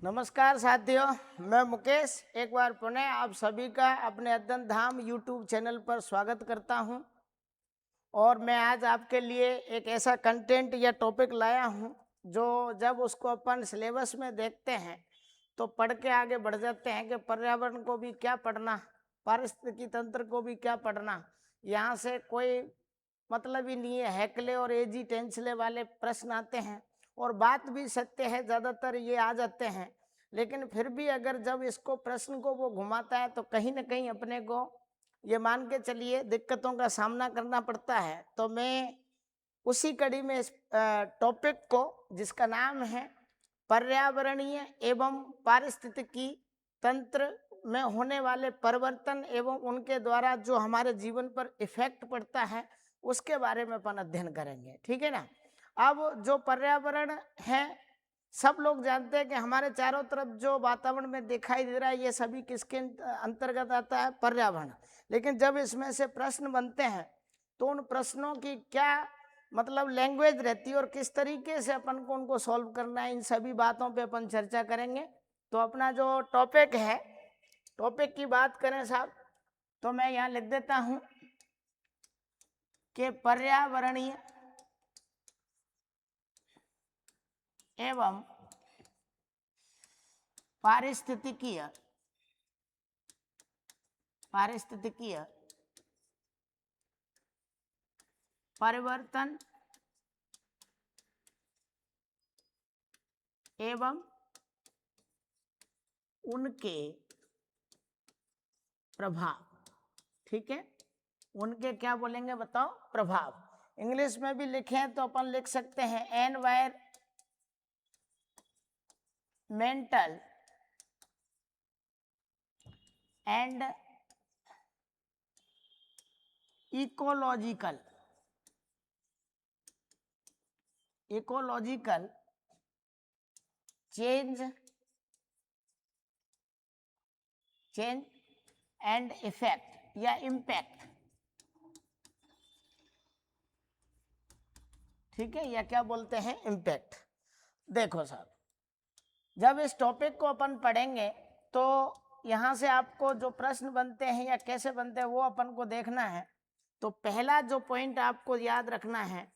नमस्कार साथियों, मैं मुकेश एक बार पुनः आप सभी का अपने अध्ययन धाम यूट्यूब चैनल पर स्वागत करता हूं। और मैं आज आपके लिए एक ऐसा कंटेंट या टॉपिक लाया हूं जो जब उसको अपन सिलेबस में देखते हैं तो पढ़ के आगे बढ़ जाते हैं कि पर्यावरण को भी क्या पढ़ना, पारिस्थितिकी तंत्र को भी क्या पढ़ना। यहाँ से कोई मतलब ही नहीं है, हैकले और एजी टेंसले वाले प्रश्न आते हैं और बात भी सत्य है, ज़्यादातर ये आ जाते हैं। लेकिन फिर भी अगर जब इसको प्रश्न को वो घुमाता है तो कहीं ना कहीं अपने को ये मान के चलिए दिक्कतों का सामना करना पड़ता है। तो मैं उसी कड़ी में इस टॉपिक को, जिसका नाम है पर्यावरणीय एवं पारिस्थितिकी तंत्र में होने वाले परिवर्तन एवं उनके द्वारा जो हमारे जीवन पर इफेक्ट पड़ता है, उसके बारे में अपन अध्ययन करेंगे। ठीक है ना। अब जो पर्यावरण है, सब लोग जानते हैं कि हमारे चारों तरफ जो वातावरण में दिखाई दे रहा है ये सभी किसके अंतर्गत आता है? पर्यावरण। लेकिन जब इसमें से प्रश्न बनते हैं तो उन प्रश्नों की क्या मतलब लैंग्वेज रहती है और किस तरीके से अपन को उनको सॉल्व करना है, इन सभी बातों पे अपन चर्चा करेंगे। तो अपना जो टॉपिक है, टॉपिक की बात करें साहब, तो मैं यहाँ लिख देता हूँ कि पर्यावरणीय एवं पारिस्थितिकीय परिवर्तन एवं उनके प्रभाव। ठीक है, उनके क्या बोलेंगे बताओ? प्रभाव। इंग्लिश में भी लिखें तो अपन लिख सकते हैं environmental and ecological change and effect या इम्पैक्ट। ठीक है, या क्या बोलते हैं? इम्पैक्ट। देखो साहब, जब इस टॉपिक को अपन पढ़ेंगे तो यहाँ से आपको जो प्रश्न बनते हैं या कैसे बनते हैं वो अपन को देखना है। तो पहला जो पॉइंट आपको याद रखना है,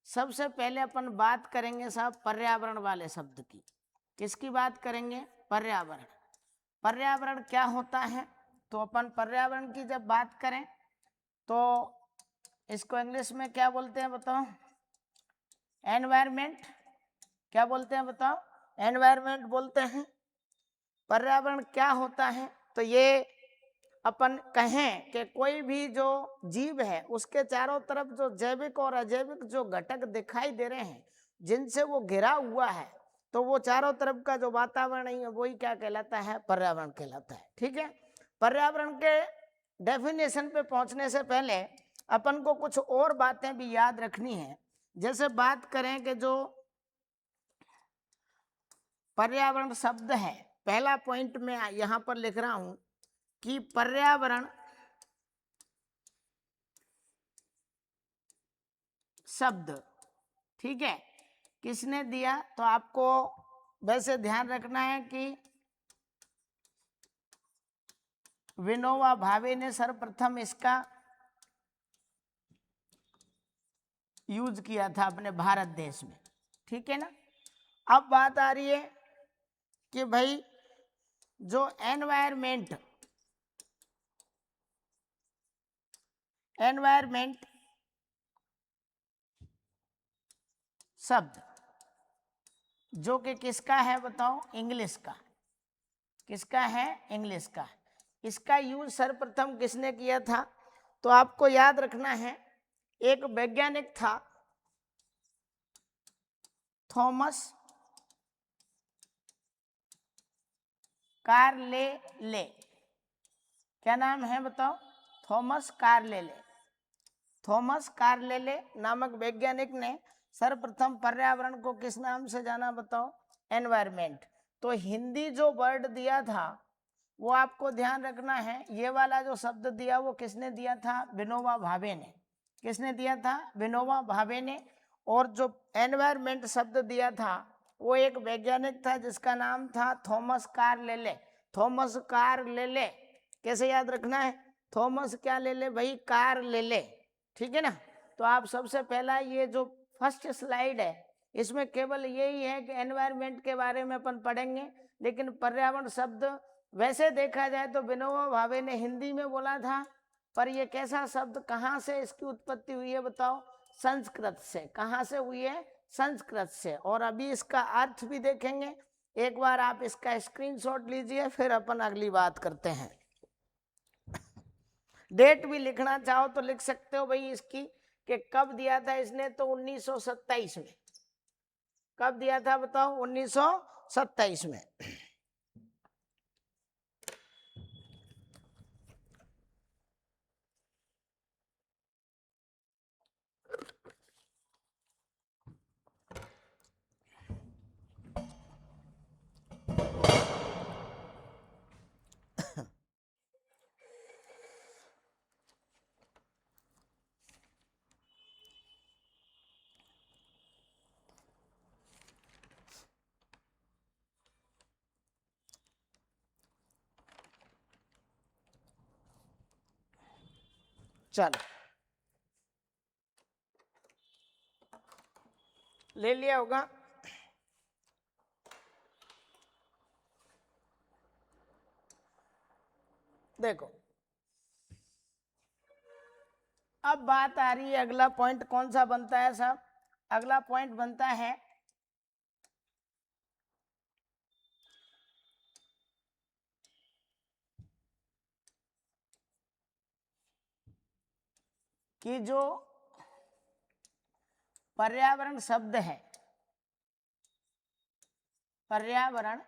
सबसे पहले अपन बात करेंगे साहब पर्यावरण वाले शब्द की। किसकी बात करेंगे? पर्यावरण। पर्यावरण क्या होता है? तो अपन पर्यावरण की जब बात करें तो इसको इंग्लिश में क्या बोलते हैं बताओ? एनवायरमेंट। क्या बोलते हैं बताओ? एनवायरमेंट बोलते हैं। पर्यावरण क्या होता है? तो ये अपन कहें कि कोई भी जो जीव है उसके चारों तरफ जो जैविक और अजैविक जो घटक दिखाई दे रहे हैं, जिनसे वो घिरा हुआ है, तो वो चारों तरफ का जो वातावरण है वही क्या कहलाता है? पर्यावरण कहलाता है। ठीक है, पर्यावरण के डेफिनेशन पे पहुंचने से पहले अपन को कुछ और बातें भी याद रखनी है। जैसे बात करें कि जो पर्यावरण शब्द है, पहला पॉइंट में यहां पर लिख रहा हूं कि पर्यावरण शब्द, ठीक है, किसने दिया? तो आपको वैसे ध्यान रखना है कि विनोबा भावे ने सर्वप्रथम इसका यूज किया था अपने भारत देश में। ठीक है ना। अब बात आ रही है कि भाई जो एनवायरमेंट शब्द जो कि किसका है बताओ? इंग्लिश का। किसका है? इंग्लिश का। इसका यूज सर्वप्रथम किसने किया था? तो आपको याद रखना है, एक वैज्ञानिक था थॉमस कार्लेले। क्या नाम है बताओ? थॉमस कार्लेले। थॉमस कार्लेले नामक वैज्ञानिक ने सर्वप्रथम पर्यावरण को किस नाम से जाना बताओ? एनवायरमेंट। तो हिंदी जो वर्ड दिया था वो आपको ध्यान रखना है, ये वाला जो शब्द दिया वो किसने दिया था? विनोबा भावे ने। किसने दिया था? विनोबा भावे ने। और जो एनवायरमेंट शब्द दिया था वो एक वैज्ञानिक था जिसका नाम था थॉमस कार्लेले। थॉमस कार्लेले, कैसे याद रखना है? थॉमस क्या ले ले भाई? कार्लेले, ठीक है ना। तो आप सबसे पहला ये जो फर्स्ट स्लाइड है इसमें केवल यही है कि एनवायरनमेंट के बारे में अपन पढ़ेंगे, लेकिन पर्यावरण शब्द वैसे देखा जाए तो विनोबा भावे ने हिंदी में बोला था, पर ये कैसा शब्द, कहाँ से इसकी उत्पत्ति हुई है बताओ? संस्कृत से। कहाँ से हुई है? संस्कृत से। और अभी इसका अर्थ भी देखेंगे। एक बार आप इसका स्क्रीनशॉट लीजिए, फिर अपन अगली बात करते हैं। डेट भी लिखना चाहो तो लिख सकते हो भाई इसकी, कि कब दिया था इसने, तो 1927 में। कब दिया था बताओ? 1927 में। चलो, ले लिया होगा। देखो, अब बात आ रही है, अगला पॉइंट कौन सा बनता है साहब? अगला पॉइंट बनता है कि जो पर्यावरण शब्द है, पर्यावरण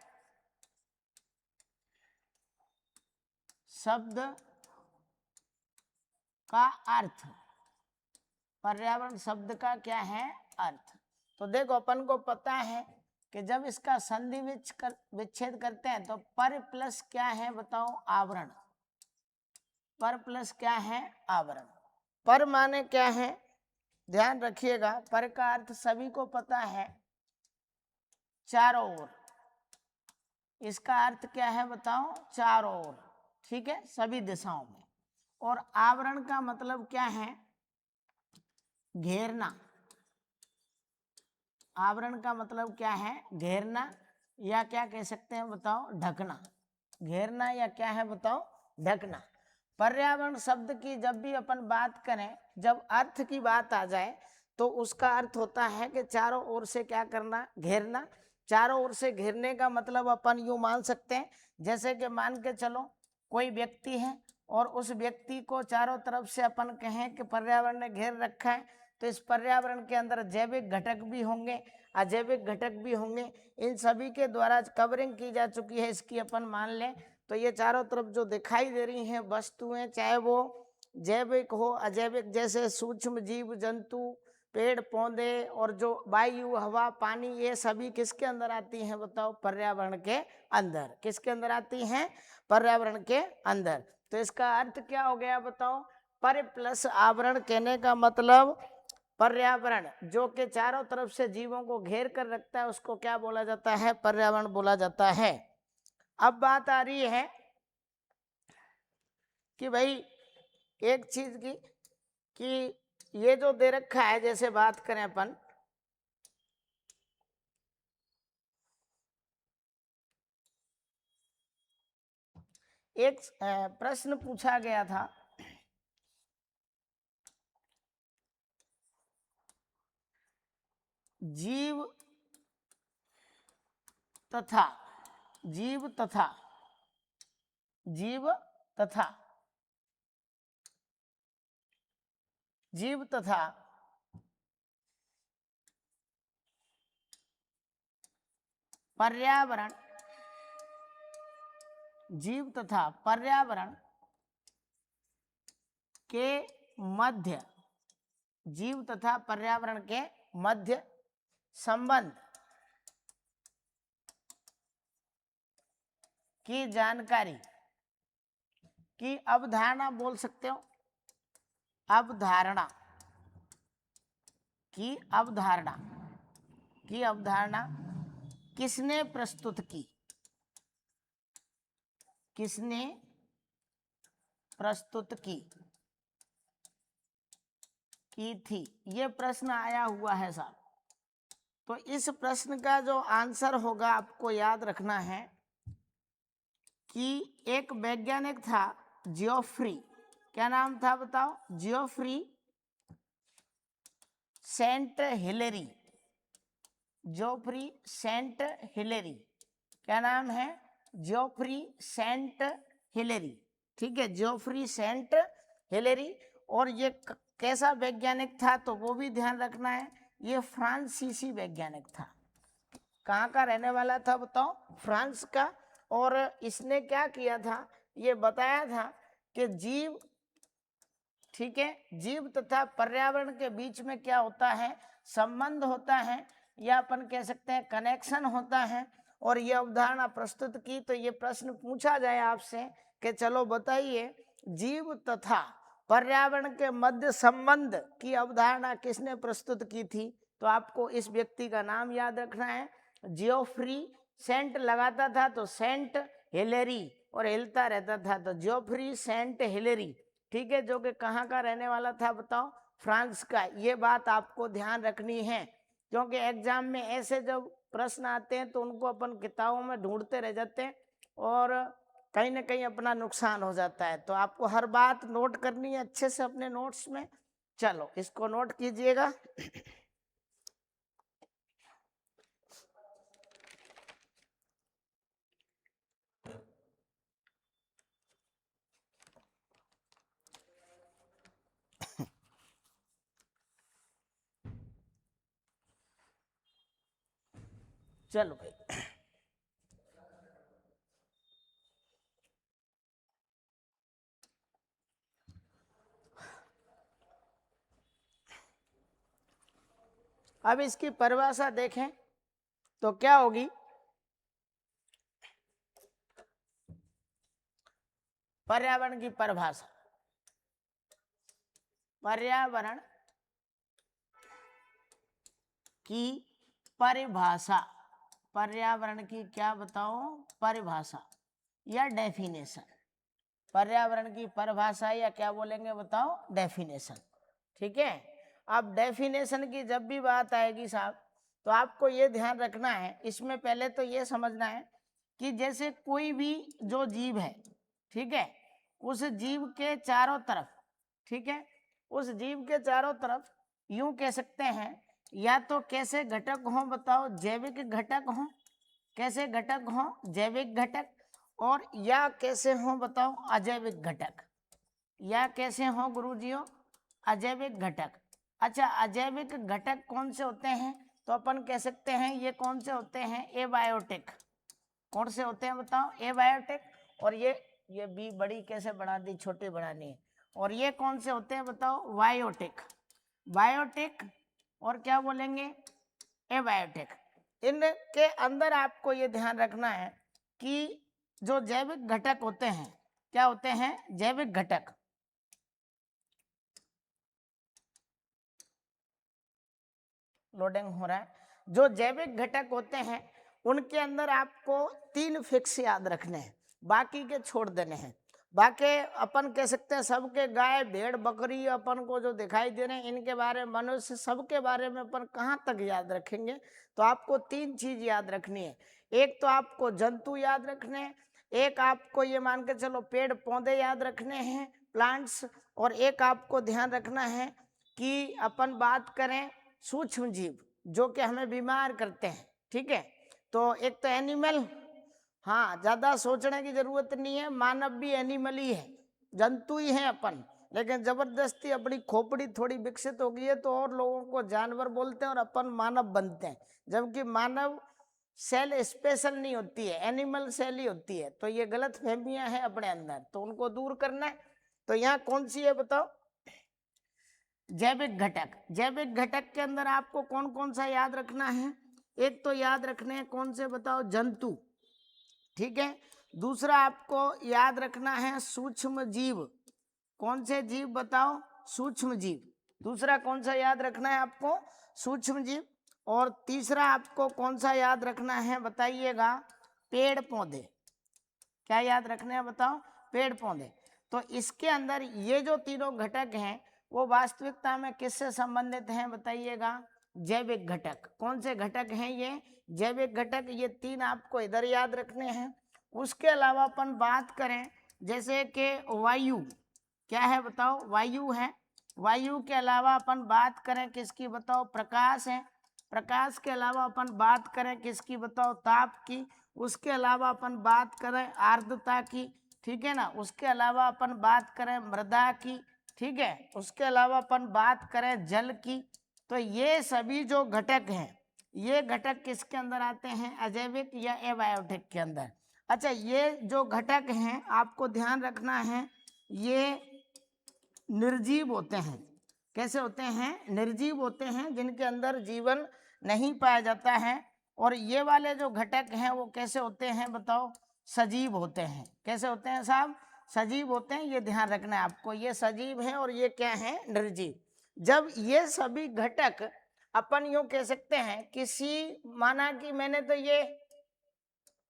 शब्द का अर्थ, पर्यावरण शब्द का क्या है अर्थ? तो देखो, अपन को पता है कि जब इसका संधि विच्छेद करते हैं तो पर प्लस क्या है बताओ? आवरण। पर प्लस क्या है? आवरण। पर माने क्या है? ध्यान रखिएगा, पर का अर्थ सभी को पता है, चारों ओर। इसका अर्थ क्या है बताओ? चारों ओर, ठीक है, सभी दिशाओं में। और आवरण का मतलब क्या है? घेरना। आवरण का मतलब क्या है? घेरना, या क्या कह सकते हैं बताओ? ढकना। घेरना या क्या है बताओ? ढकना। पर्यावरण शब्द की जब भी अपन बात करें, जब अर्थ की बात आ जाए तो उसका अर्थ होता है कि चारों ओर से क्या करना? घेरना। चारों ओर से घेरने का मतलब अपन यूं मान सकते हैं, जैसे कि मान के चलो कोई व्यक्ति है और उस व्यक्ति को चारों तरफ से अपन कहें कि पर्यावरण ने घेर रखा है, तो इस पर्यावरण के अंदर जैविक घटक भी होंगे, अजैविक घटक भी होंगे, इन सभी के द्वारा कवरिंग की जा चुकी है इसकी, अपन मान लें। तो ये चारों तरफ जो दिखाई दे रही हैं वस्तुएं, चाहे वो जैविक हो अजैविक, जैसे सूक्ष्म जीव जंतु, पेड़ पौधे, और जो वायु हवा पानी, ये सभी किसके अंदर आती हैं बताओ? पर्यावरण के अंदर। किसके अंदर आती हैं? पर्यावरण के अंदर। तो इसका अर्थ क्या हो गया बताओ? पर प्लस आवरण कहने का मतलब पर्यावरण जो कि चारों तरफ से जीवों को घेर कर रखता है, उसको क्या बोला जाता है? पर्यावरण बोला जाता है। अब बात आ रही है कि भाई एक चीज की, कि ये जो दे रखा है, जैसे बात करें अपन, एक प्रश्न पूछा गया था, जीव तथा जीव तथा जीव तथा जीव तथा पर्यावरण, जीव तथा पर्यावरण के मध्य, जीव तथा पर्यावरण के मध्य संबंध की जानकारी की अवधारणा बोल सकते हो। अवधारणा की, अवधारणा की, अवधारणा किसने प्रस्तुत की, किसने प्रस्तुत की थी, ये प्रश्न आया हुआ है साहब। तो इस प्रश्न का जो आंसर होगा आपको याद रखना है कि एक वैज्ञानिक था जियोफ्री, क्या नाम था बताओ, जियोफ्री सेंट हिलेरी, जियोफ्री सेंट हिलेरी, क्या नाम है, जियोफ्री सेंट हिलेरी, ठीक है, जियोफ्री सेंट हिलेरी। और ये कैसा वैज्ञानिक था तो वो भी ध्यान रखना है, ये फ्रांसीसी वैज्ञानिक था। कहाँ का रहने वाला था बताओ, फ्रांस का। और इसने क्या किया था, ये बताया था कि जीव, ठीक है, जीव तथा पर्यावरण के बीच में क्या होता है, संबंध होता है, या अपन कह सकते हैं कनेक्शन होता है। और ये अवधारणा प्रस्तुत की। तो ये प्रश्न पूछा जाए आपसे कि चलो बताइए, जीव तथा पर्यावरण के मध्य संबंध की अवधारणा किसने प्रस्तुत की थी, तो आपको इस व्यक्ति का नाम याद रखना है, जियोफ्री। सेंट लगाता था तो सेंट हिलेरी, और हिलता रहता था तो जियोफ्री सेंट हिलेरी, ठीक है, जो कि कहाँ का रहने वाला था बताओ, फ्रांस का। ये बात आपको ध्यान रखनी है, क्योंकि एग्जाम में ऐसे जब प्रश्न आते हैं तो उनको अपन किताबों में ढूंढते रह जाते हैं और कहीं ना कहीं अपना नुकसान हो जाता है। तो आपको हर बात नोट करनी है अच्छे से अपने नोट्स में। चलो इसको नोट कीजिएगा। चलो भाई, अब इसकी परिभाषा देखें तो क्या होगी, पर्यावरण की परिभाषा, पर्यावरण की परिभाषा, पर्यावरण की क्या बताओ, परिभाषा या डेफिनेशन, पर्यावरण की परिभाषा या क्या बोलेंगे बताओ, डेफिनेशन, ठीक है। अब डेफिनेशन की जब भी बात आएगी साहब, तो आपको ये ध्यान रखना है, इसमें पहले तो ये समझना है कि जैसे कोई भी जो जीव है, ठीक है, उस जीव के चारों तरफ, ठीक है, उस जीव के चारों तरफ यूं कह सकते हैं, या तो कैसे घटक हों बताओ, जैविक घटक हों, कैसे घटक हों, जैविक घटक, और या कैसे हों बताओ, अजैविक घटक, या कैसे हों गुरुजियों, अजैविक घटक। अच्छा, अजैविक घटक कौन से होते हैं, तो अपन कह सकते हैं ये कौन से होते हैं, एबायोटिक। कौन से होते हैं बताओ, एबायोटिक। और ये बी बड़ी कैसे बना दी, छोटी बनानी है। और ये कौन से होते हैं बताओ, बायोटिक, बायोटिक, और क्या बोलेंगे, एबायोटिक। इनके अंदर आपको ये ध्यान रखना है कि जो जैविक घटक होते हैं, क्या होते हैं, जैविक घटक, लोडिंग हो रहा है, जो जैविक घटक होते हैं उनके अंदर आपको 3 फिक्स याद रखने हैं, बाकी के छोड़ देने हैं। बाकी अपन कह सकते हैं सबके गाय भेड़ बकरी अपन को जो दिखाई दे रहे हैं, इनके बारे में, मनुष्य, सबके बारे में अपन कहाँ तक याद रखेंगे। तो आपको 3 चीज याद रखनी है। एक तो आपको जंतु याद रखने हैं, एक आपको ये मान के चलो पेड़ पौधे याद रखने हैं, प्लांट्स, और एक आपको ध्यान रखना है कि अपन बात करें सूक्ष्म जीव जो कि हमें बीमार करते हैं, ठीक है। तो एक तो एनिमल, हाँ, ज्यादा सोचने की जरूरत नहीं है, मानव भी एनिमल ही है, जंतु ही है अपन, लेकिन जबरदस्ती अपनी खोपड़ी थोड़ी विकसित हो गई है तो और लोगों को जानवर बोलते हैं और अपन मानव बनते हैं, जबकि मानव सेल स्पेशल नहीं होती है, एनिमल सेल ही होती है। तो ये गलत फहमियां हैं अपने अंदर, तो उनको दूर करना है। तो यहाँ कौन सी है बताओ, जैविक घटक। जैविक घटक के अंदर आपको कौन कौन सा याद रखना है, एक तो याद रखने हैं कौन से बताओ, जंतु, ठीक है। दूसरा आपको याद रखना है सूक्ष्म जीव, कौन से जीव बताओ, सूक्ष्म जीव। दूसरा कौन सा याद रखना है आपको, सूक्ष्म जीव। और तीसरा आपको कौन सा याद रखना है बताइएगा, पेड़ पौधे। क्या याद रखना है बताओ, पेड़ पौधे। तो इसके अंदर ये जो तीनों घटक हैं वो वास्तविकता में किससे संबंधित हैं बताइएगा, जैविक घटक। कौन से घटक हैं ये, जैविक घटक। ये तीन आपको इधर याद रखने हैं। उसके अलावा अपन बात करें जैसे कि वायु, क्या है बताओ, वायु है। वायु के अलावा अपन बात करें किसकी बताओ, प्रकाश है। प्रकाश के अलावा अपन बात करें किसकी बताओ, ताप की। उसके अलावा अपन बात करें आर्द्रता की, ठीक है ना। उसके अलावा अपन बात करें मृदा की, ठीक है। उसके अलावा अपन बात करें जल की। तो ये सभी जो घटक हैं, ये घटक किसके अंदर आते हैं, अजैविक या एबायोटिक के अंदर। अच्छा, ये जो घटक हैं आपको ध्यान रखना है, ये निर्जीव होते हैं। कैसे होते हैं, निर्जीव होते हैं, जिनके अंदर जीवन नहीं पाया जाता है। और ये वाले जो घटक हैं वो कैसे होते हैं बताओ, सजीव होते हैं। कैसे होते हैं साहब, सजीव होते हैं। ये ध्यान रखना है आपको, ये सजीव हैं और ये क्या है, निर्जीव। जब ये सभी घटक अपन यूं कह सकते हैं, किसी माना कि मैंने तो ये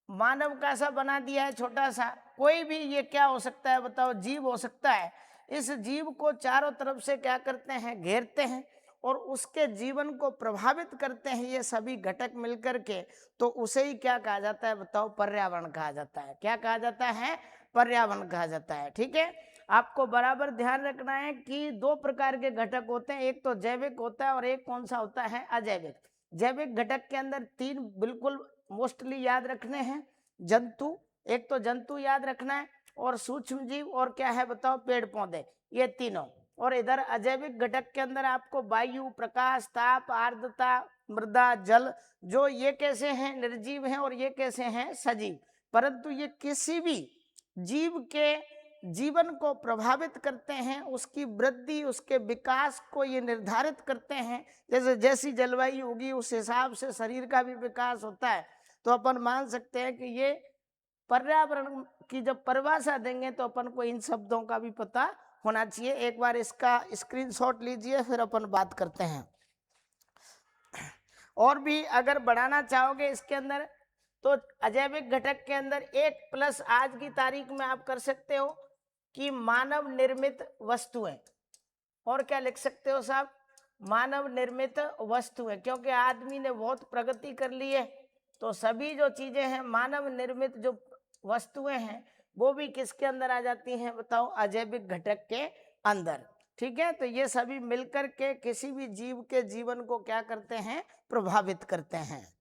मानव का सा बना दिया है छोटा सा, कोई भी ये क्या हो सकता है बताओ, जीव हो सकता है। इस जीव को चारों तरफ से क्या करते हैं, घेरते हैं और उसके जीवन को प्रभावित करते हैं ये सभी घटक मिलकर के। तो उसे ही क्या कहा जाता है बताओ, पर्यावरण कहा जाता है। क्या कहा जाता है, पर्यावरण कहा जाता है। ठीक है, आपको बराबर ध्यान रखना है कि दो प्रकार के घटक होते हैं, एक तो जैविक होता है और एक कौन सा होता है, अजैविक। जैविक घटक के अंदर तीन बिल्कुल मोस्टली याद रखने हैं, जंतु, एक तो जंतु याद रखना है, और सूक्ष्म जीव, और क्या है बताओ, पेड़ पौधे, ये तीनों। और इधर अजैविक घटक के अंदर आपको वायु, प्रकाश, ताप, आर्द्रता, मृदा, जल, जो ये कैसे हैं, निर्जीव हैं और ये कैसे हैं, सजीव। परंतु ये किसी भी जीव के जीवन को प्रभावित करते हैं, उसकी वृद्धि, उसके विकास को ये निर्धारित करते हैं। जैसे जैसी जलवायु होगी उस हिसाब से शरीर का भी विकास होता है। तो अपन मान सकते हैं कि ये पर्यावरण की जब परिभाषा देंगे तो अपन को इन शब्दों का भी पता होना चाहिए। एक बार इसका स्क्रीनशॉट लीजिए, फिर अपन बात करते हैं। और भी अगर बढ़ाना चाहोगे इसके अंदर, तो अजैविक घटक के अंदर एक प्लस आज की तारीख में आप कर सकते हो कि मानव निर्मित वस्तुएं। और क्या लिख सकते हो साहब, मानव निर्मित वस्तुएं, क्योंकि आदमी ने बहुत प्रगति कर ली है। तो सभी जो चीजें हैं मानव निर्मित जो वस्तुएं हैं वो भी किसके अंदर आ जाती हैं बताओ, अजैविक घटक के अंदर। ठीक है, तो ये सभी मिलकर के किसी भी जीव के जीवन को क्या करते हैं, प्रभावित करते हैं।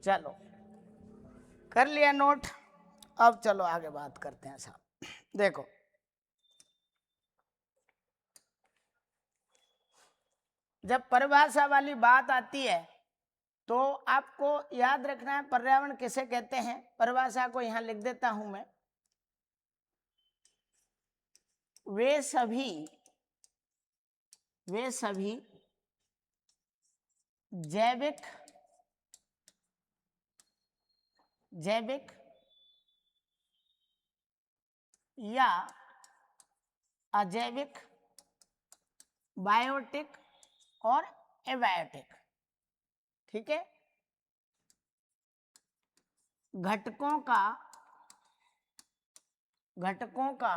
चलो कर लिया नोट, अब चलो आगे बात करते हैं साहब। देखो, जब परिभाषा वाली बात आती है तो आपको याद रखना है पर्यावरण किसे कहते हैं। परिभाषा को यहां लिख देता हूं मैं, वे सभी जैविक या अजैविक, बायोटिक और एबायोटिक, ठीक है, घटकों का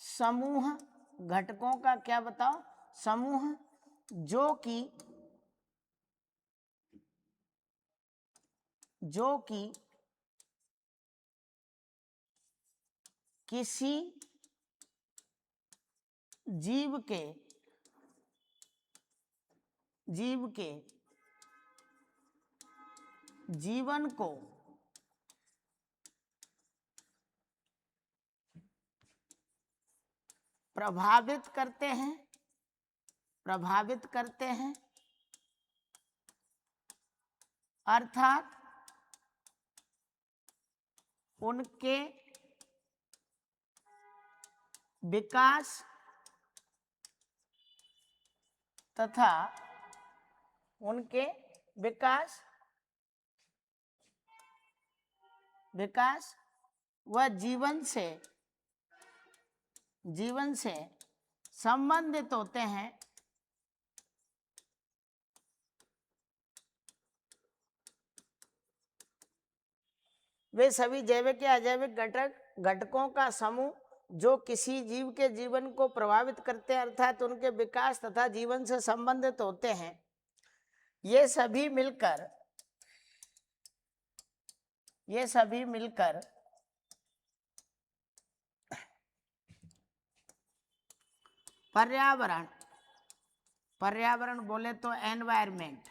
समूह, घटकों का क्या बताओ, समूह, जो कि किसी जीव के जीवन को प्रभावित करते हैं अर्थात उनके विकास तथा उनके विकास व जीवन से संबंधित होते हैं। वे सभी जैविक या अजैविक घटकों का समूह जो किसी जीव के जीवन को प्रभावित करते हैं अर्थात उनके विकास तथा जीवन से संबंधित होते हैं, ये सभी मिलकर पर्यावरण बोले तो एनवायरमेंट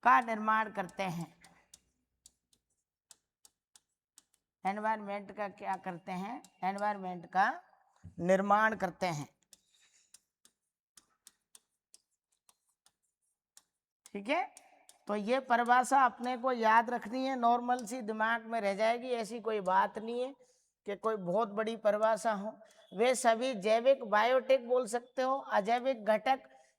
का निर्माण करते हैं। एनवायरमेंट का क्या करते हैं? एनवायरमेंट का निर्माण करते हैं। ठीक है, तो ये परिभाषा अपने को याद रखनी है, नॉर्मल सी दिमाग में रह जाएगी, ऐसी कोई बात नहीं है कि कोई बहुत बड़ी परिभाषा हो। वे सभी जैविक बायोटिक बोल सकते हो, अजैविक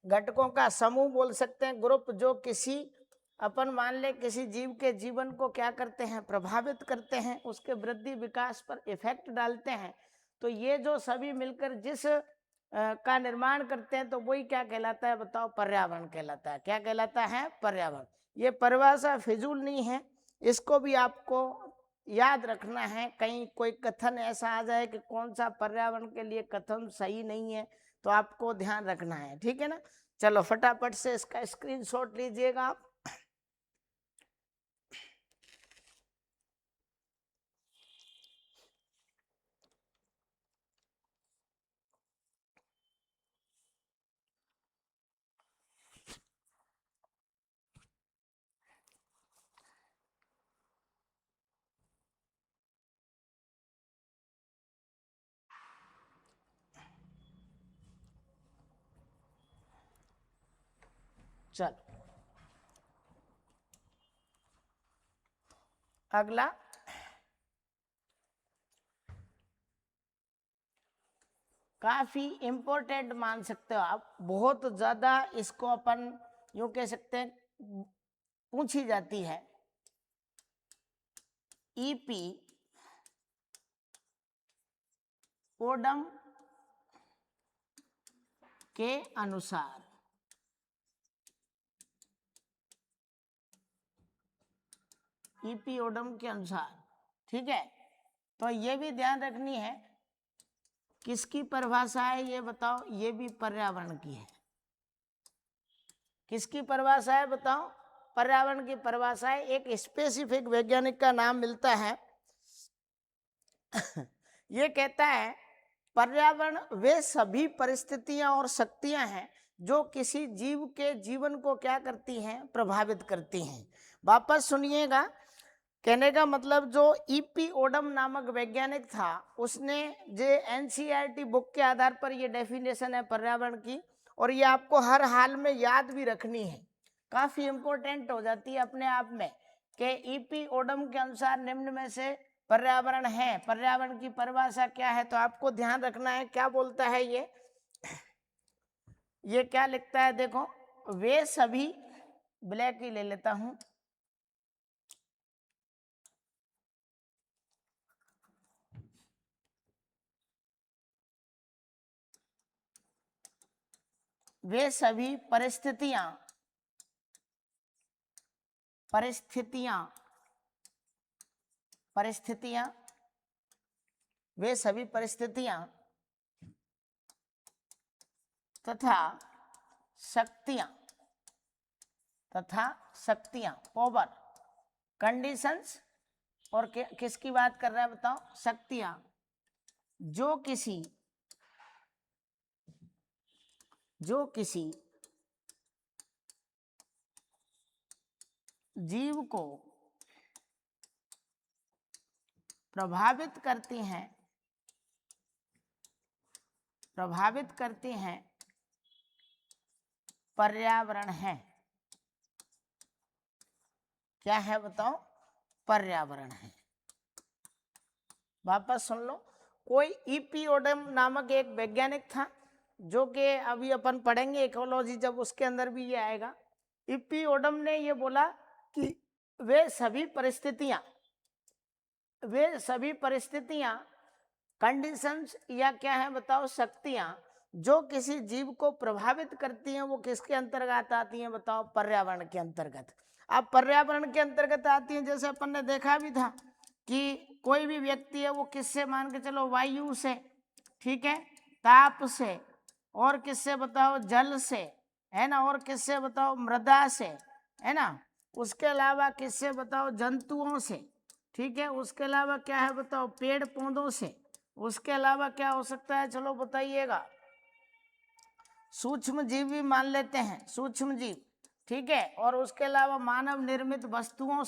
घटकों का समूह बोल सकते हैं, ग्रुप, जो किसी अपन मान ले किसी जीव के जीवन को क्या करते हैं? प्रभावित करते हैं, उसके वृद्धि विकास पर इफेक्ट डालते हैं। तो ये जो सभी मिलकर जिस का निर्माण करते हैं तो वही क्या कहलाता है? बताओ, पर्यावरण कहलाता है। क्या कहलाता है? पर्यावरण। ये परिभाषा फिजूल नहीं है, इसको भी आपको याद रखना है। कहीं कोई कथन ऐसा आ जाए कि कौन सा पर्यावरण के लिए कथन सही नहीं है, तो आपको ध्यान रखना है। ठीक है ना? चलो फटाफट से इसका स्क्रीनशॉट लीजिएगा आप। चलो अगला, काफी इंपॉर्टेंट मान सकते हो आप, बहुत ज्यादा इसको अपन यूं कह सकते हैं पूछी जाती है। ईपी ओडम के अनुसार, ईपी ओडम के अनुसार, ठीक है, तो ये भी ध्यान रखनी है। किसकी परिभाषा है ये बताओ? ये भी पर्यावरण की है। किसकी परिभाषा है बताओ? पर्यावरण की परिभाषा है। एक स्पेसिफिक वैज्ञानिक का नाम मिलता है ये कहता है पर्यावरण वे सभी परिस्थितियां और शक्तियां हैं जो किसी जीव के जीवन को क्या करती हैं? प्रभावित करती हैं। वापस सुनिएगा, कहने का मतलब जो ईपी ओडम नामक वैज्ञानिक था, उसने जो एनसीईआरटी बुक के आधार पर ये डेफिनेशन है पर्यावरण की, और ये आपको हर हाल में याद भी रखनी है, काफी इंपॉर्टेंट हो जाती है अपने आप में, कि ईपी ओडम के अनुसार निम्न में से पर्यावरण है। पर्यावरण की परिभाषा क्या है? तो आपको ध्यान रखना है। क्या बोलता है ये क्या लिखता है? देखो, वे सभी, ब्लैक ही ले लेता हूं, वे सभी परिस्थितियां वे सभी परिस्थितियां तथा शक्तियां पावर, कंडीशंस, और किसकी बात कर रहा है बताओ? शक्तियां जो किसी जीव को प्रभावित करती हैं पर्यावरण है। क्या है बताओ? पर्यावरण है। वापस सुन लो। कोई ईपी ओडम नामक एक वैज्ञानिक था, जो कि अभी अपन पढ़ेंगे इकोलॉजी जब, उसके अंदर भी ये आएगा। ईपी ओडम ने ये बोला कि वे सभी परिस्थितियां कंडीशंस या क्या है बताओ, शक्तियां जो किसी जीव को प्रभावित करती हैं, वो किसके अंतर्गत आती हैं बताओ? पर्यावरण के अंतर्गत। अब पर्यावरण के अंतर्गत आती हैं, जैसे अपन ने देखा भी था कि कोई भी व्यक्ति है वो किससे, मान के चलो वायु से, ठीक है, ताप से, और किससे बताओ? जल से, है ना, और किससे बताओ? मृदा से, है ना, उसके अलावा किससे बताओ? जंतुओं से, ठीक है, उसके अलावा क्या है बताओ? पेड़ पौधों से, उसके अलावा क्या हो सकता है, चलो बताइएगा? सूक्ष्म जीव भी मान लेते हैं, सूक्ष्म जीव, ठीक है, और उसके अलावा मानव निर्मित वस्तुओं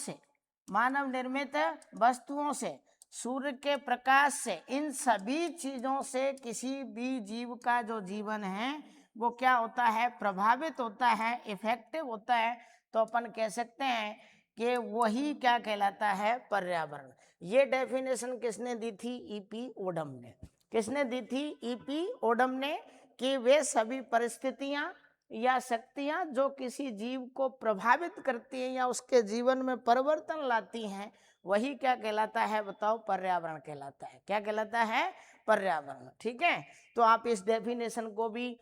से, सूर्य के प्रकाश से, इन सभी चीजों से किसी भी जीव का जो जीवन है वो क्या होता है? प्रभावित होता है, इफेक्टिव होता है। तो अपन कह सकते हैं कि वही क्या कहलाता है? पर्यावरण। ये डेफिनेशन किसने दी थी? ईपी ओडम ने। किसने दी थी? ईपी ओडम ने। कि वे सभी परिस्थितियां या शक्तियां जो किसी जीव को प्रभावित करती हैं या उसके जीवन में परिवर्तन लाती हैं, वही क्या कहलाता है बताओ? पर्यावरण कहलाता है। क्या कहलाता है? पर्यावरण। ठीक है, तो आप इस डेफिनेशन को भी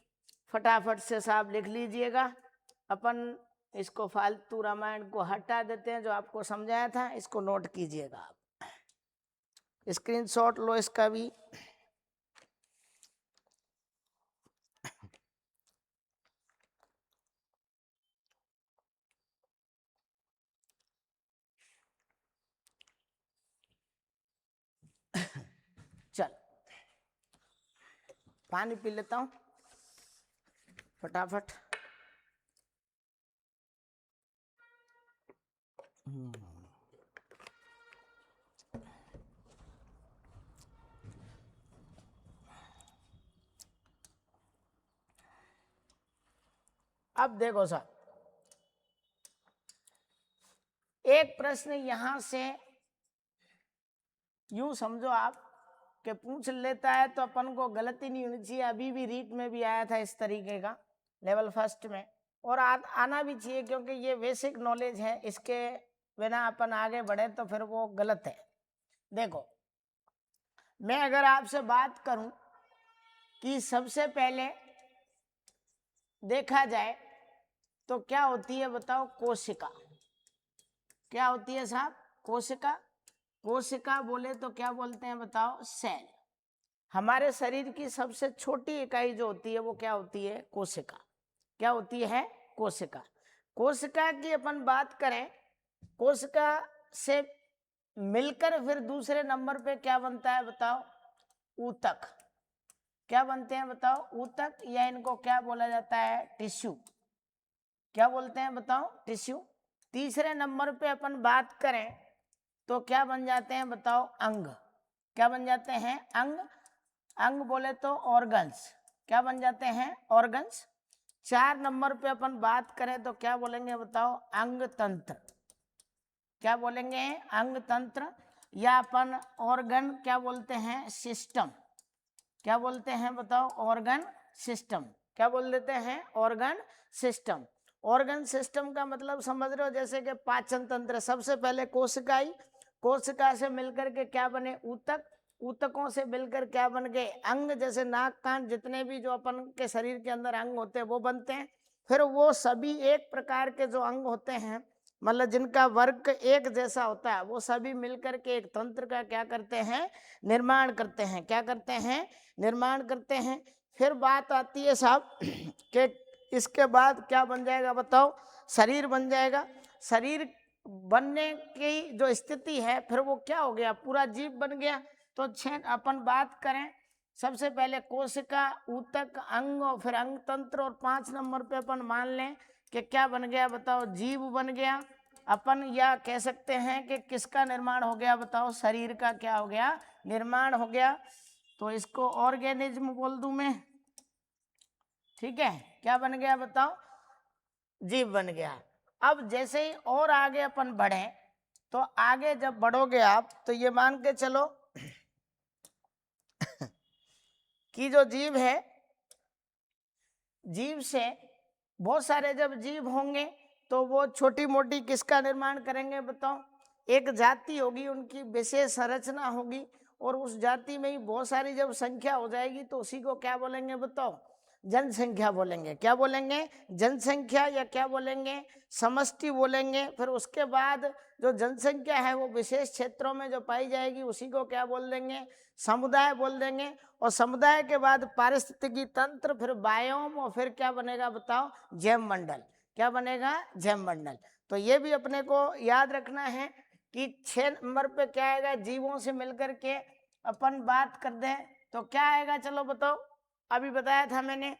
फटाफट से साहब लिख लीजिएगा। अपन इसको फालतू रामायण को हटा देते हैं, जो आपको समझाया था इसको नोट कीजिएगा। आप स्क्रीनशॉट लो इसका भी। चल पानी पी लेता हूं फटाफट। अब देखो साहब, एक प्रश्न यहां से यूं समझो आप कि पूछ लेता है तो अपन को गलती नहीं होनी चाहिए। अभी भी रीट में भी आया था इस तरीके का, लेवल फर्स्ट में, और आना भी चाहिए, क्योंकि ये बेसिक नॉलेज है, इसके बिना अपन आगे बढ़े तो फिर वो गलत है। देखो, मैं अगर आपसे बात करूं कि सबसे पहले देखा जाए तो क्या होती है बताओ? कोशिका। क्या होती है साहब? कोशिका। कोशिका बोले तो क्या बोलते हैं बताओ? सेल। हमारे शरीर की सबसे छोटी इकाई जो होती है वो क्या होती है? कोशिका। क्या होती है? कोशिका। कोशिका की अपन बात करें, कोशिका से मिलकर फिर दूसरे नंबर पे क्या बनता है बताओ? ऊतक। क्या बनते हैं बताओ? ऊतक, या इनको क्या बोला जाता है? टिश्यू। क्या बोलते हैं बताओ? टिश्यू। तीसरे नंबर पे अपन बात करें तो क्या बन जाते हैं बताओ? अंग। क्या बन जाते हैं? अंग। अंग बोले तो ऑर्गन्स। क्या बन जाते हैं? ऑर्गन्स। 4 नंबर पे अपन बात करें तो क्या बोलेंगे बताओ? अंग तंत्र। क्या बोलेंगे? अंग तंत्र, या अपन ऑर्गन क्या बोलते हैं? सिस्टम। क्या बोलते हैं बताओ? Organ system. क्या बोल देते हैं? Organ system. ऑर्गन सिस्टम का मतलब समझ रहे हो? जैसे कि पाचन तंत्र, सबसे पहले कोशिकाई, कोशिका से मिलकर के क्या बने? ऊतक। ऊतकों से मिलकर क्या बन गए? अंग। जैसे नाक कान जितने भी जो अपन के शरीर के अंदर अंग होते हैं वो बनते हैं। फिर वो सभी एक प्रकार के जो अंग होते हैं, मतलब जिनका वर्क एक जैसा होता है, वो सभी मिलकर के एक तंत्र का क्या करते हैं? निर्माण करते हैं। क्या करते हैं? निर्माण करते हैं। फिर बात आती है साहब कि इसके बाद क्या बन जाएगा बताओ? शरीर बन जाएगा। शरीर बनने की जो स्थिति है, फिर वो क्या हो गया? पूरा जीव बन गया। तो अपन बात करें, सबसे पहले कोशिका, ऊतक, अंग, और फिर अंग तंत्र, और 5 नंबर पे अपन मान लें कि क्या बन गया बताओ? जीव बन गया अपन। या कह सकते हैं कि किसका निर्माण हो गया बताओ? शरीर का क्या हो गया? निर्माण हो गया। तो इसको ऑर्गेनिज्म बोल दूं मैं। ठीक है, क्या बन गया बताओ? जीव बन गया। अब जैसे ही और आगे अपन बढ़े, तो आगे जब बढ़ोगे आप तो ये मान के चलो कि जो जीव है, जीव से बहुत सारे जब जीव होंगे तो वो छोटी मोटी किसका निर्माण करेंगे बताओ? एक जाति होगी, उनकी विशेष संरचना होगी, और उस जाति में ही बहुत सारी जब संख्या हो जाएगी तो उसी को क्या बोलेंगे बताओ? जनसंख्या बोलेंगे। क्या बोलेंगे? जनसंख्या, या क्या बोलेंगे? समष्टि बोलेंगे। फिर उसके बाद जो जनसंख्या है वो विशेष क्षेत्रों में जो पाई जाएगी उसी को क्या बोल देंगे? समुदाय बोल देंगे। और समुदाय के बाद पारिस्थितिकी तंत्र, फिर बायोम, और फिर क्या बनेगा बताओ? जैव मंडल। क्या बनेगा? जैव मंडल। तो ये भी अपने को याद रखना है कि 6 नंबर पे क्या आएगा? जीवों से मिलकर के अपन बात कर दें तो क्या आएगा? चलो बताओ। अभी बताया था मैंने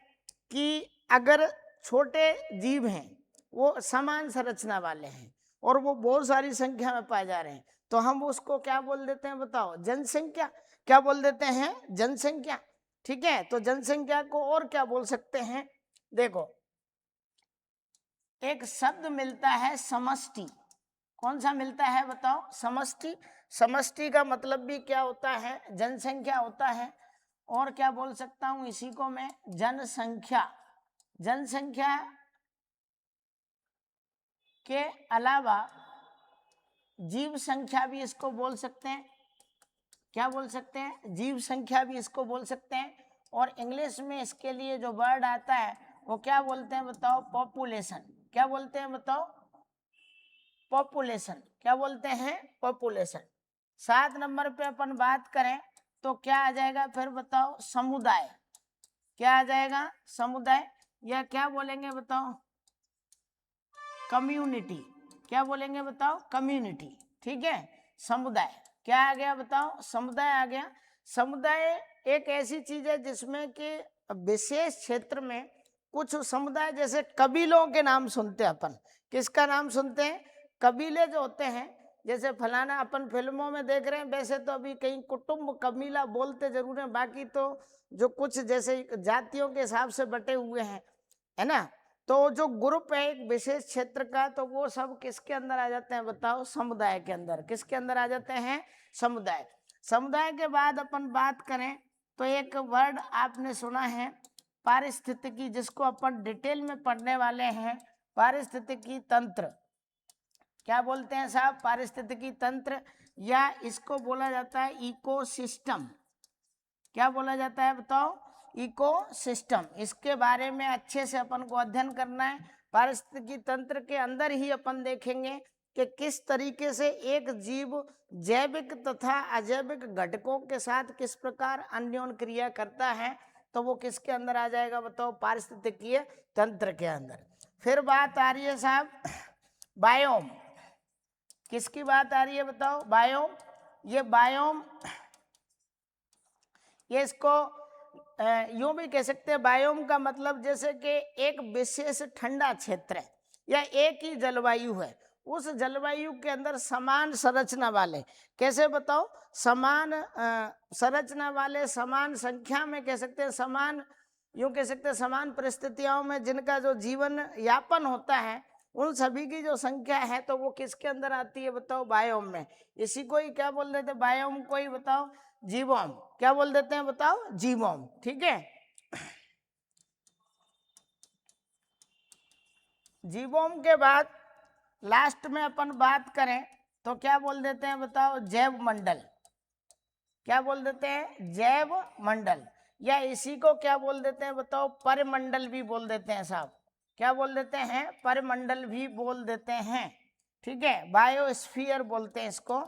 कि अगर छोटे जीव हैं, वो समान संरचना वाले हैं और वो बहुत सारी संख्या में पाए जा रहे हैं, तो हम उसको क्या बोल देते हैं बताओ? जनसंख्या। क्या बोल देते हैं? जनसंख्या। ठीक है, तो जनसंख्या को और क्या बोल सकते हैं? देखो, एक शब्द मिलता है समष्टि। कौन सा मिलता है बताओ? समष्टि। समष्टि का मतलब भी क्या होता है? जनसंख्या होता है। और क्या बोल सकता हूं इसी को मैं? जनसंख्या। जनसंख्या के अलावा जीव संख्या भी इसको बोल सकते हैं। क्या बोल सकते हैं? जीव संख्या भी इसको बोल सकते हैं। और इंग्लिश में इसके लिए जो वर्ड आता है वो क्या बोलते हैं बताओ? पॉपुलेशन। क्या बोलते हैं बताओ? पॉपुलेशन। क्या बोलते हैं? पॉपुलेशन। 7 नंबर पे अपन बात करें तो क्या आ जाएगा फिर बताओ? समुदाय। क्या आ जाएगा? समुदाय। या क्या बोलेंगे बताओ? कम्युनिटी। क्या बोलेंगे बताओ? कम्युनिटी। ठीक है, समुदाय। क्या आ गया बताओ? समुदाय आ गया। समुदाय एक ऐसी चीज है जिसमें कि विशेष क्षेत्र में कुछ समुदाय, जैसे कबीलों के नाम सुनते हैं अपन। किसका नाम सुनते हैं? कबीले जो होते हैं, जैसे फलाना अपन फिल्मों में देख रहे हैं, वैसे तो अभी कहीं कुटुंब कबीला बोलते जरूर हैं, बाकी तो जो कुछ जैसे जातियों के हिसाब से बटे हुए हैं, है ना। तो जो ग्रुप है एक विशेष क्षेत्र का, तो वो सब किसके अंदर आ जाते हैं बताओ? समुदाय के अंदर। किसके अंदर आ जाते हैं? समुदाय। समुदाय के बाद अपन बात करें तो एक वर्ड आपने सुना है पारिस्थितिकी, जिसको अपन डिटेल में पढ़ने वाले हैं। पारिस्थितिकी तंत्र। क्या बोलते हैं साहब? पारिस्थितिकी तंत्र, या इसको बोला जाता है इकोसिस्टम। क्या बोला जाता है बताओ? इकोसिस्टम। इसके बारे में अच्छे से अपन को अध्ययन करना है। पारिस्थितिकी तंत्र के अंदर ही अपन देखेंगे कि किस तरीके से एक जीव जैविक तथा अजैविक घटकों के साथ किस प्रकार अन्योन्य क्रिया करता है। तो वो किसके अंदर आ जाएगा बताओ? पारिस्थितिकीय तंत्र के अंदर। फिर बात आ रही है साहब बायोम। किसकी बात आ रही है बताओ? बायोम। ये बायोम, ये इसको यूं भी कह सकते हैं, बायोम का मतलब जैसे कि एक विशेष ठंडा क्षेत्र है या एक ही जलवायु है, उस जलवायु के अंदर समान संरचना वाले। कैसे बताओ? समान संरचना वाले, समान संख्या में कह सकते हैं, समान, यूं कह सकते हैं समान परिस्थितियों में जिनका जो जीवन यापन होता है, उन सभी की जो संख्या है तो वो किसके अंदर आती है बताओ? बायोम में। इसी को ही क्या बोल देते हैं? बायोम को ही बताओ जीवोम। क्या बोल देते हैं बताओ? जीवोम। ठीक है, जीवोम के बाद लास्ट में अपन बात करें तो क्या बोल देते हैं बताओ? जैव मंडल। क्या बोल देते हैं? जैव मंडल। या इसी को क्या बोल देते हैं बताओ? परिमंडल भी बोल देते हैं साहब। क्या बोल देते हैं? परिमंडल भी बोल देते हैं। ठीक है, बायोस्फीयर बोलते हैं इसको,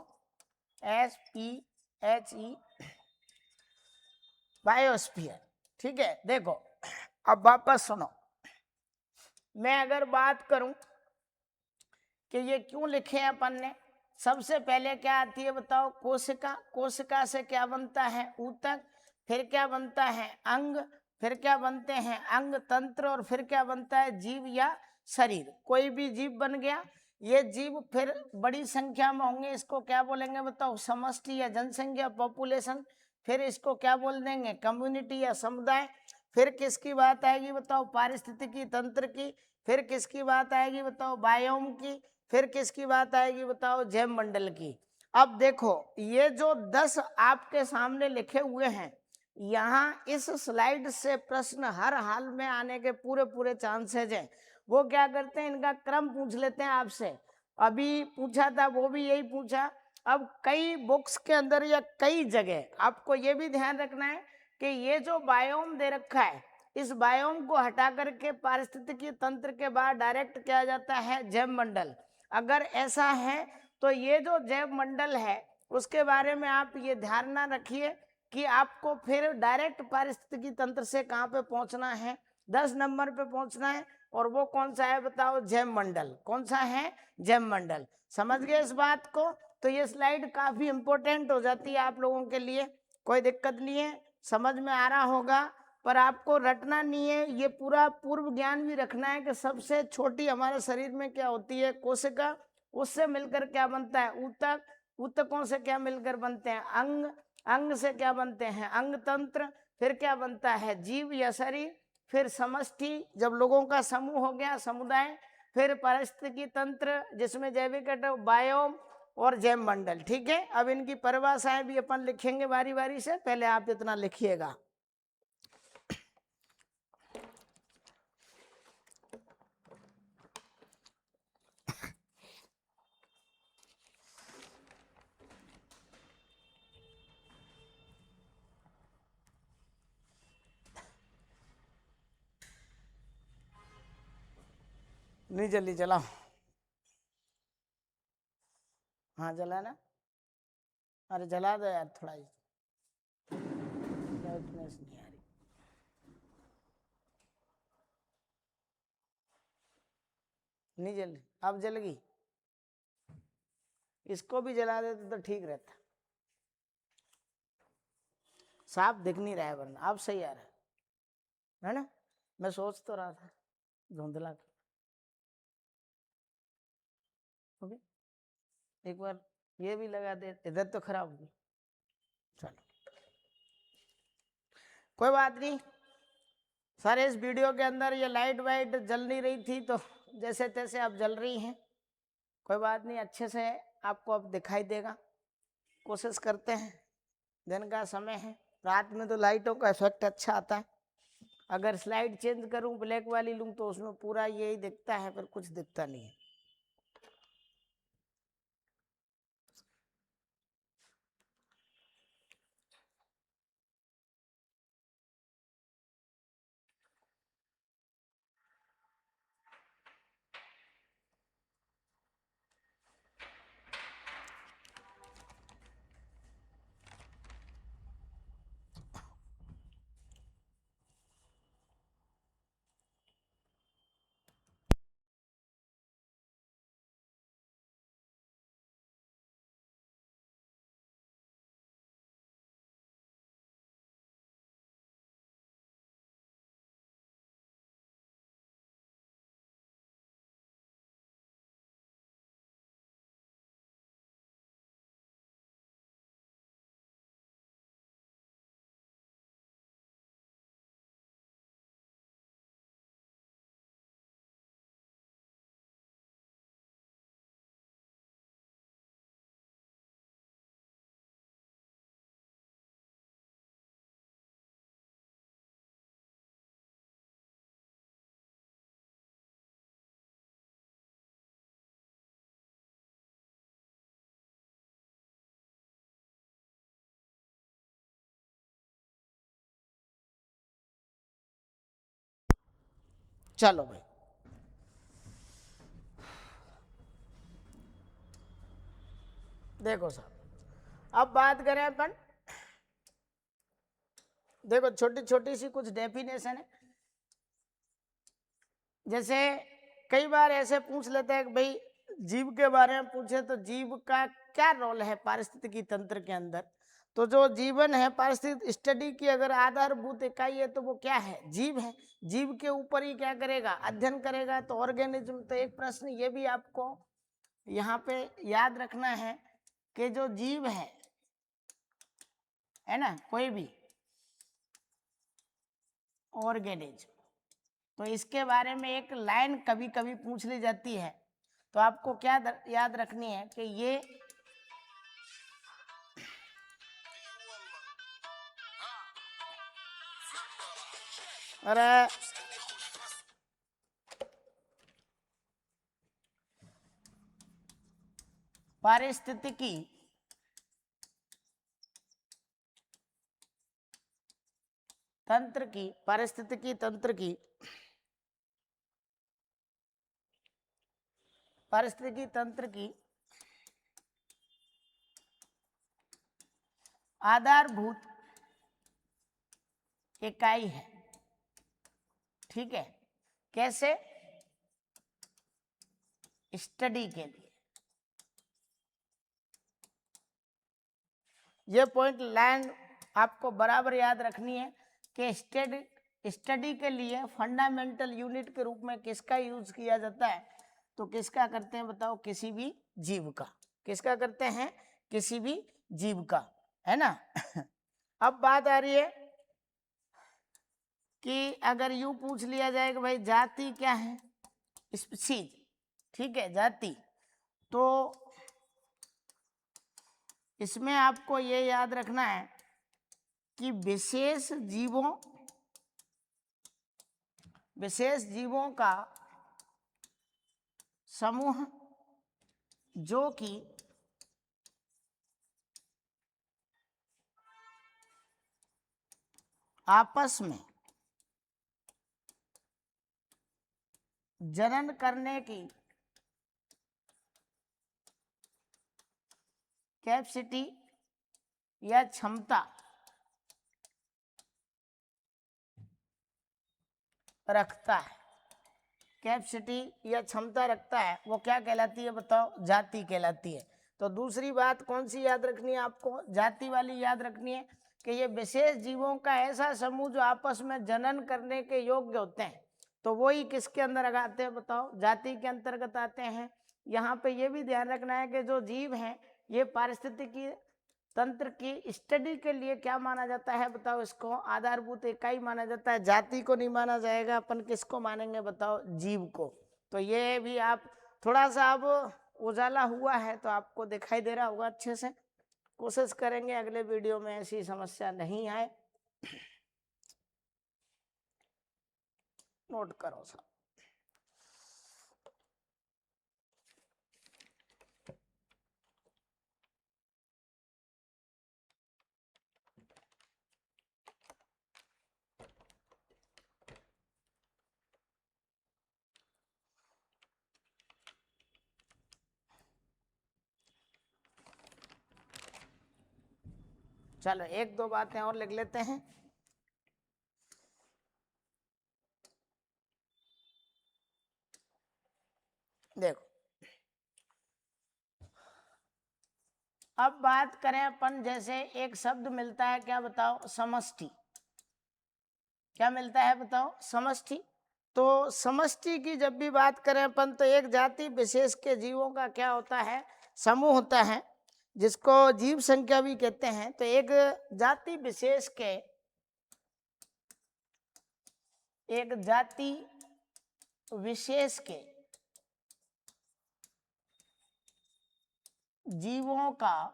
SPHE, बायोस्फीयर। ठीक है, देखो अब वापस सुनो। मैं अगर बात करूं कि ये क्यों लिखे हैं अपन ने, सबसे पहले क्या आती है बताओ? कोशिका। कोशिका से क्या बनता है? ऊतक। फिर क्या बनता है? अंग। फिर क्या बनते हैं? अंग तंत्र। और फिर क्या बनता है? जीव या शरीर। कोई भी जीव बन गया। ये जीव फिर बड़ी संख्या में होंगे, इसको क्या बोलेंगे बताओ? समष्टि या जनसंख्या, पॉपुलेशन। फिर इसको क्या बोल देंगे? कम्युनिटी या समुदाय। फिर किसकी बात आएगी बताओ? पारिस्थितिकी तंत्र की। फिर किसकी बात आएगी बताओ, बायोम की, फिर किसकी बात आएगी बताओ, जैव मंडल की। अब देखो ये जो 10 आपके सामने लिखे हुए हैं, यहाँ इस स्लाइड से प्रश्न हर हाल में आने के पूरे पूरे चांसेज हैं। वो क्या करते हैं, इनका क्रम पूछ लेते हैं आपसे। अभी पूछा था वो भी यही पूछा। अब कई बुक्स के अंदर या कई जगह आपको ये भी ध्यान रखना है कि ये जो बायोम दे रखा है, इस बायोम को हटा करके पारिस्थितिकी तंत्र के बाद डायरेक्ट किया जाता है जैव मंडल। अगर ऐसा है तो ये जो जैव मंडल है उसके बारे में आप ये ध्यान ना रखिए कि आपको फिर डायरेक्ट पारिस्थितिकी तंत्र से कहाँ पे पहुंचना है, 10 नंबर पे पहुंचना है। और वो कौन सा है बताओ, जैव मंडल। कौन सा है, जैव मंडल। समझ गए इस बात को? तो ये स्लाइड काफी इंपॉर्टेंट हो जाती है आप लोगों के लिए, कोई दिक्कत नहीं है, समझ में आ रहा होगा। पर आपको रटना नहीं है, ये पूरा पूर्व ज्ञान भी रखना है कि सबसे छोटी हमारे शरीर में क्या होती है, कोशिका, उससे मिलकर क्या बनता है, ऊतक, ऊतकों से क्या मिलकर बनते हैं, अंग, अंग से क्या बनते हैं, अंग तंत्र, फिर क्या बनता है, जीव या शरीर, फिर समष्टि, जब लोगों का समूह हो गया, समुदाय, फिर पारिस्थितिकी तंत्र जिसमें जैविक बायोम और जैव मंडल। ठीक है, अब इनकी परिभाषाएं भी अपन लिखेंगे बारी बारी से, पहले आप इतना लिखिएगा। नहीं जल्दी चलाओ, हाँ जला ना, अरे जला दो यार थोड़ा ही, ब्राइटनेस नहीं आ रही। नहीं जल रही, अब जल गई। इसको भी जला देते तो ठीक रहता, साफ दिख नहीं रहा है, वरना अब सही आ रहा है ना। मैं सोच तो रहा था धुंधला। ओके, एक बार ये भी लगा दे, इधर तो खराब हो गई, चलो कोई बात नहीं। सर इस वीडियो के अंदर ये लाइट वाइट जल नहीं रही थी तो जैसे तैसे अब जल रही हैं, कोई बात नहीं, अच्छे से आपको अब दिखाई देगा। कोशिश करते हैं, दिन का समय है, रात में तो लाइटों का इफेक्ट अच्छा आता है। अगर स्लाइड चेंज करूं, ब्लैक वाली लूं, तो उसमें पूरा यही दिखता है, पर कुछ दिखता नहीं है। चलो भाई, देखो साहब, अब बात करें अपन, देखो छोटी छोटी सी कुछ डेफिनेशन है। जैसे कई बार ऐसे पूछ लेते हैं कि भाई जीव के बारे में पूछे तो जीव का क्या रोल है पारिस्थितिकी तंत्र के अंदर। तो जो जीवन है, पारिस्थितिक स्टडी की अगर आधारभूत इकाई है तो वो क्या है, जीव है। जीव के ऊपर ही क्या करेगा, अध्ययन करेगा, तो ऑर्गेनिज्म। तो एक प्रश्न ये भी आपको यहाँ पे याद रखना है कि जो जीव है ना, कोई भी ऑर्गेनिज्म, तो इसके बारे में एक लाइन कभी कभी पूछ ली जाती है, तो आपको क्या याद रखनी है कि ये अरे पारिस्थितिकी तंत्र की पारिस्थितिकी तंत्र की पारिस्थितिकी तंत्र की आधारभूत इकाई है। ठीक है, कैसे? स्टडी के लिए ये पॉइंट लाइन आपको बराबर याद रखनी है कि स्टडी के लिए फंडामेंटल यूनिट के रूप में किसका यूज किया जाता है? तो किसका करते हैं बताओ? किसी भी जीव का। किसका करते हैं? किसी भी जीव का, है ना। अब बात आ रही है कि अगर यूं पूछ लिया जाए कि भाई जाति क्या है? स्पीशीज, ठीक है, जाति। तो इसमें आपको ये याद रखना है कि विशेष जीवों का समूह जो कि आपस में जनन करने की कैपेसिटी या क्षमता रखता है, कैपेसिटी या क्षमता रखता है, वो क्या कहलाती है बताओ? जाति कहलाती है। तो दूसरी बात कौन सी याद रखनी है आपको? जाति वाली याद रखनी है कि ये विशेष जीवों का ऐसा समूह जो आपस में जनन करने के योग्य होते हैं। तो वही किसके अंदर आते हैं बताओ? जाति के अंतर्गत आते हैं। यहाँ पे ये भी ध्यान रखना है कि जो जीव हैं ये पारिस्थितिकी तंत्र की स्टडी के लिए क्या माना जाता है बताओ? इसको आधारभूत इकाई माना जाता है। जाति को नहीं माना जाएगा। अपन किसको मानेंगे बताओ? जीव को। तो ये भी आप थोड़ा सा अब उजाला हुआ है तो आपको दिखाई दे रहा होगा अच्छे से। कोशिश करेंगे अगले वीडियो में ऐसी समस्या नहीं आए। नोट करो सब। चलो एक दो बातें और लिख लेते हैं। देखो, अब बात करें अपन, जैसे एक शब्द मिलता है, क्या बताओ? समष्टि। क्या मिलता है बताओ? समष्टि। तो समष्टि की जब भी बात करें अपन तो एक जाति विशेष के जीवों का क्या होता है? समूह होता है, जिसको जीव संख्या भी कहते हैं। तो एक जाति विशेष के जीवों का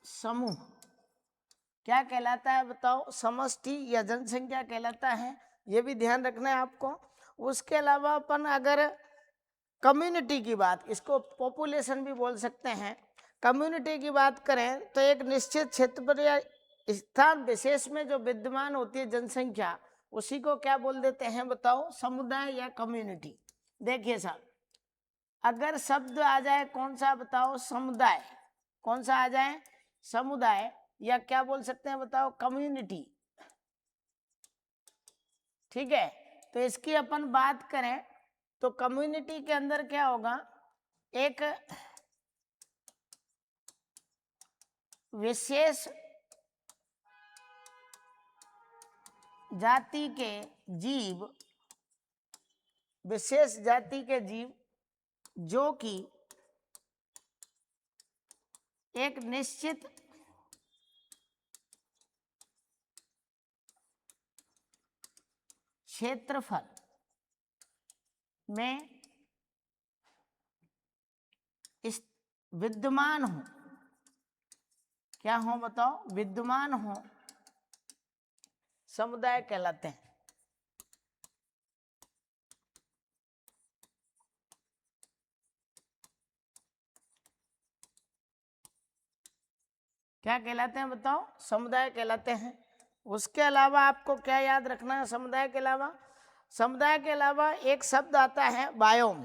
समूह क्या कहलाता है बताओ? समष्टि या जनसंख्या कहलाता है। ये भी ध्यान रखना है आपको। उसके अलावा अपन अगर कम्युनिटी की बात, इसको पॉपुलेशन भी बोल सकते हैं, कम्युनिटी की बात करें तो एक निश्चित क्षेत्र पर या स्थान विशेष में जो विद्यमान होती है जनसंख्या, उसी को क्या बोल देते हैं बताओ? समुदाय या कम्युनिटी। देखिए साहब, अगर शब्द आ जाए कौन सा बताओ? समुदाय। कौन सा आ जाए? समुदाय। या क्या बोल सकते हैं बताओ? कम्युनिटी। ठीक है, तो इसकी अपन बात करें तो कम्युनिटी के अंदर क्या होगा? एक विशेष जाति के जीव जो कि एक निश्चित क्षेत्रफल में विद्यमान हो, क्या हो बताओ, विद्यमान हो समुदाय कहलाते हैं। क्या कहलाते हैं बताओ, समुदाय कहलाते हैं। उसके अलावा आपको क्या याद रखना है, समुदाय के अलावा, समुदाय के अलावा एक शब्द आता है बायोम।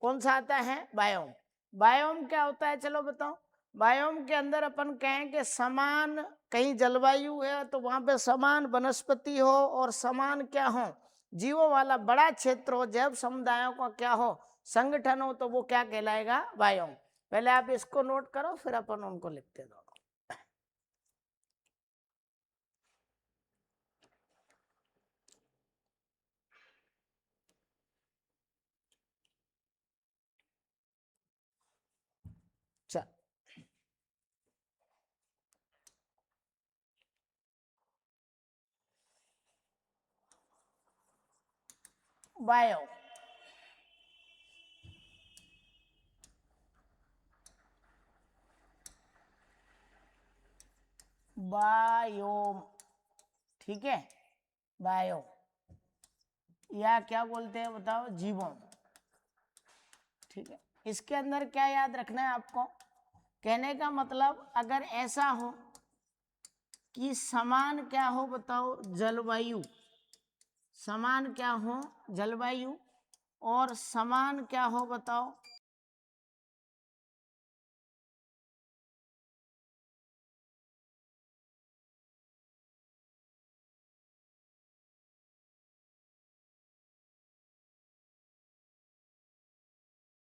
कौन सा आता है, बायोम। बायोम क्या होता है, चलो बताओ। बायोम के अंदर अपन कहें कि समान, कहीं जलवायु है तो वहां पे समान वनस्पति हो और समान क्या हो, जीवों वाला बड़ा क्षेत्र हो, जैव समुदायों का क्या हो, संगठन हो, तो वो क्या कहलाएगा, बायोम। पहले आप इसको नोट करो, फिर अपन उनको लिखते दो। चल, बायो, बायोम, ठीक है, बायो, या क्या बोलते हैं बताओ, जीवोम, ठीक है। इसके अंदर क्या याद रखना है आपको, कहने का मतलब अगर ऐसा हो कि समान क्या हो बताओ, जलवायु, समान क्या हो, जलवायु, और समान क्या हो बताओ,